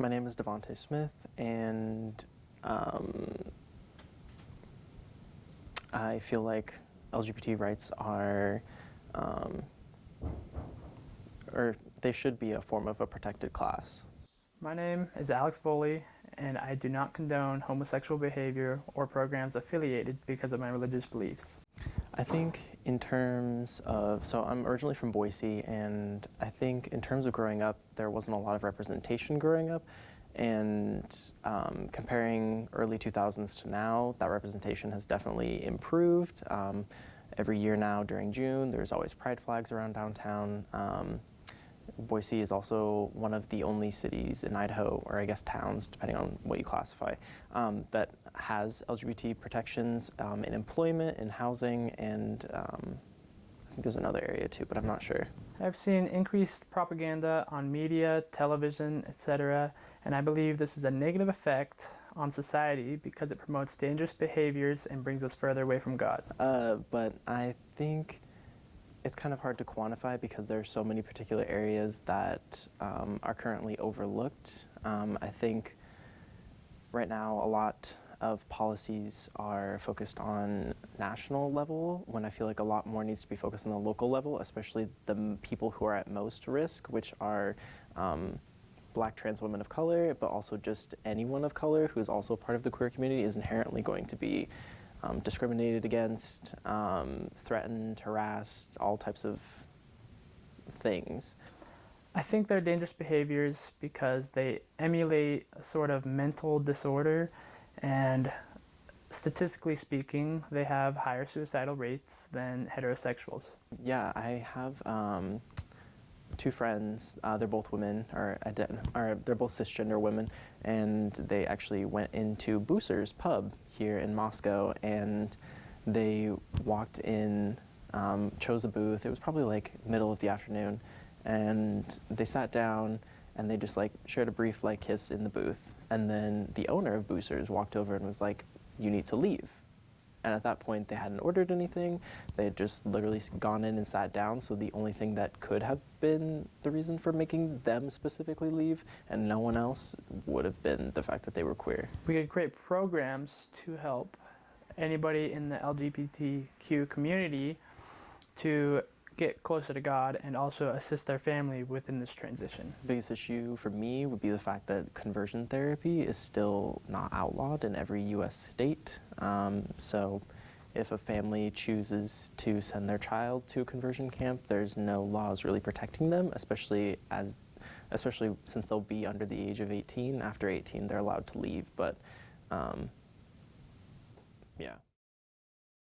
My name is Devonte Smith, and I feel like LGBT rights are, or they should be a form of a protected class. My name is Alex Foley, and I do not condone homosexual behavior or programs affiliated because of my religious beliefs. I think in terms of, so I'm originally from Boise, and I think in terms of growing up, there wasn't a lot of representation growing up, and comparing early 2000s to now, that representation has definitely improved. Every year now during June, there's always pride flags around downtown. Boise is also one of the only cities in Idaho, or I guess towns, depending on what you classify, that has LGBT protections in employment, in housing, and I think there's another area too, but I'm not sure. I've seen increased propaganda on media, television, etc., and I believe this is a negative effect on society because it promotes dangerous behaviors and brings us further away from God. But I think it's kind of hard to quantify because there are so many particular areas that are currently overlooked. I think right now a lot of policies are focused on national level when I feel like a lot more needs to be focused on the local level, especially the people who are at most risk, which are Black trans women of color, but also just anyone of color who is also part of the queer community is inherently going to be discriminated against, threatened, harassed, all types of things. I think they're dangerous behaviors because they emulate a sort of mental disorder, and statistically speaking, they have higher suicidal rates than heterosexuals. Yeah, I have two friends. They're both women, or they're both cisgender women, and they actually went into Booser's pub here in Moscow, and they walked in, chose a booth. It was probably like middle of the afternoon, and they sat down and they just like shared a brief like kiss in the booth, and then the owner of Booser's walked over and was like, "You need to leave." And at that point, they hadn't ordered anything. They had just literally gone in and sat down. So the only thing that could have been the reason for making them specifically leave and no one else would have been the fact that they were queer. We could create programs to help anybody in the LGBTQ community to get closer to God and also assist their family within this transition. The biggest issue for me would be the fact that conversion therapy is still not outlawed in every U.S. state. So if a family chooses to send their child to a conversion camp, there's no laws really protecting them, especially since they'll be under the age of 18. After 18, they're allowed to leave, but